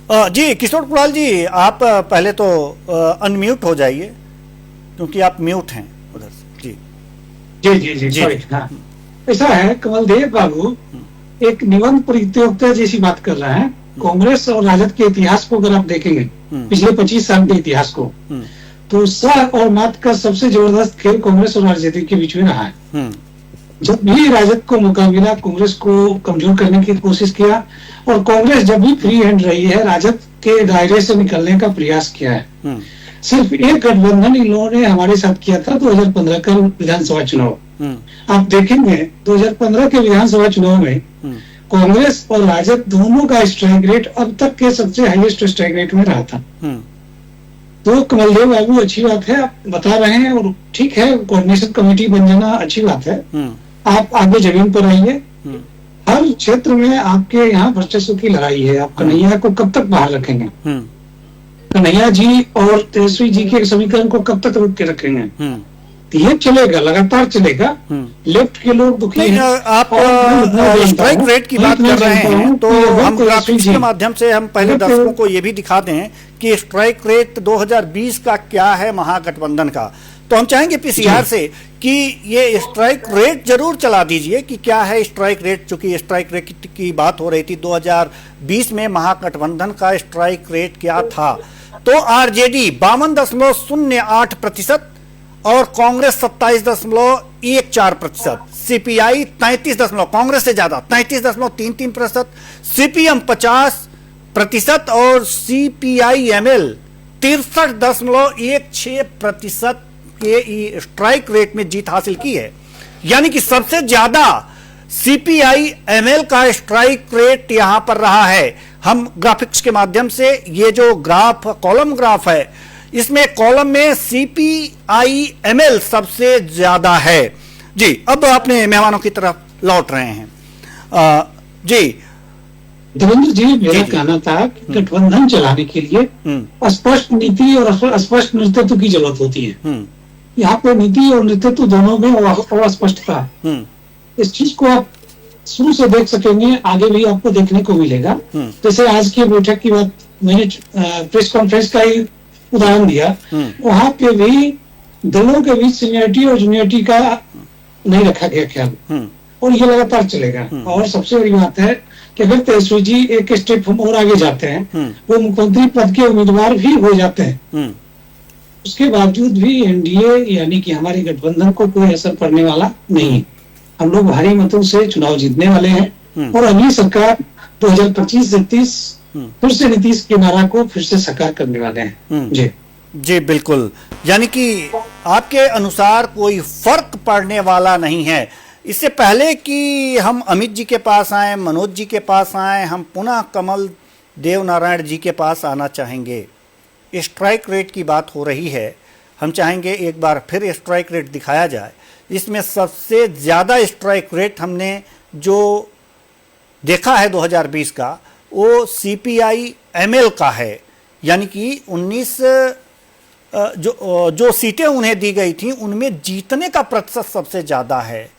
जी किशोर कुणाल जी, आप पहले तो अनम्यूट हो जाइए, क्योंकि आप म्यूट हैं उधर से। जी जी जी जी, जी सॉरी। जी। हाँ, ऐसा है कमलदेव बाबू, एक निबंध प्रतियोगिता जैसी बात कर रहा है। कांग्रेस और राजद के इतिहास को अगर आप देखेंगे, हम्म पिछले 25 साल के इतिहास को, हम्म तो सह और मात का सबसे जबरदस्त खेल कांग्रेस और राजद के बीच में रहा है। हम्म जब भी राजद को मौका मिला, कांग्रेस को कमजोर करने की कोशिश किया, और कांग्रेस जब भी फ्री हैंड रही है, राजद के दायरे से निकलने का प्रयास किया है। हम्म सिर्फ एक गठबंधन इन लोगों ने हमारे साथ किया था, 2015 का विधानसभा चुनाव। आप देखेंगे 2015 के विधानसभा चुनाव में कांग्रेस और राजद दोनों का स्ट्राइक रेट अब तक के सबसे हाईएस्ट स्ट्राइक रेट में रहा था। तो कमलदेव बाबू, अच्छी बात है आप बता रहे हैं, और ठीक है, कोऑर्डिनेशन कमेटी बन जाना अच्छी बात है। आप आगे जमीन पर आइए। हर क्षेत्र में आपके यहाँ वर्चस्व की लड़ाई है। आप कन्हैया को कब तक बाहर रखेंगे? कन्हैया जी और तेजस्वी जी के समीकरण को कब तक रोक के रखेंगे? ये चलेगा, लगातार चलेगा। लेफ्ट के लोग दुखी हैं। आप स्ट्राइक रेट की बात कर रहे हैं, तो हम ग्राफिक्स के माध्यम से हम पहले दर्शकों को ये भी दिखा दें कि स्ट्राइक रेट 2020 का क्या है महागठबंधन का। तो हम चाहेंगे पीसीआर से कि ये स्ट्राइक रेट जरूर चला दीजिए कि क्या है स्ट्राइक रेट, चूंकि स्ट्राइक रेट की बात हो रही थी 2020 में महागठबंधन का स्ट्राइक रेट क्या था। तो आरजेडी 52.08% और कांग्रेस 27.14%, सीपीआई 33 कांग्रेस से ज्यादा 33.33%, सीपीएम 50% और सीपीआईएमएल 63.16% के स्ट्राइक रेट में जीत हासिल की है। यानी कि सबसे ज्यादा सीपीआईएमएल का स्ट्राइक रेट यहां पर रहा है। हम ग्राफिक्स के माध्यम से ये जो ग्राफ कॉलम ग्राफ है, इसमें कॉलम में सीपीआईएमएल सबसे ज्यादा है। जी, अब अपने मेहमानों की तरफ लौट रहे हैं। जी देवेंद्र जी, मेरा कहना था कि गठबंधन चलाने के लिए स्पष्ट नीति और स्पष्ट नेतृत्व की जरूरत होती है। यहाँ पे नीति और नेतृत्व दोनों में अस्पष्टता है। इस चीज को आप शुरू से देख सकेंगे, आगे भी आपको देखने को मिलेगा। जैसे आज की बैठक की बात, मैंने प्रेस कॉन्फ्रेंस का ही उदाहरण दिया। वहां पे भी दलों के बीच सीनियरिटी और जूनियरिटी का नहीं रखा गया ख्याल, और ये लगातार चलेगा। और सबसे बड़ी बात है कि अगर तेजस्वी जी एक स्टेप हम और आगे जाते हैं, वो मुख्यमंत्री पद के उम्मीदवार भी हो जाते हैं, उसके बावजूद भी एनडीए यानी कि हमारे गठबंधन को कोई असर पड़ने वाला नहीं। हम लोग भारी मतों से चुनाव जीतने वाले हैं, और अगली सरकार 2025 से 30 फिर से नीतीश के नारा को फिर से साकार करने वाले हैं। जी जी बिल्कुल, यानी कि आपके अनुसार कोई फर्क पड़ने वाला नहीं है। इससे पहले कि हम अमित जी के पास आए, मनोज जी के पास आए, हम पुनः कमल देव नारायण जी के पास आना चाहेंगे। स्ट्राइक रेट की बात हो रही है, हम चाहेंगे एक बार फिर स्ट्राइक रेट दिखाया जाए। इसमें सबसे ज़्यादा स्ट्राइक रेट हमने जो देखा है 2020 का, वो सीपीआईएमएल का है। यानी कि 19 जो सीटें उन्हें दी गई थी, उनमें जीतने का प्रतिशत सबसे ज़्यादा है।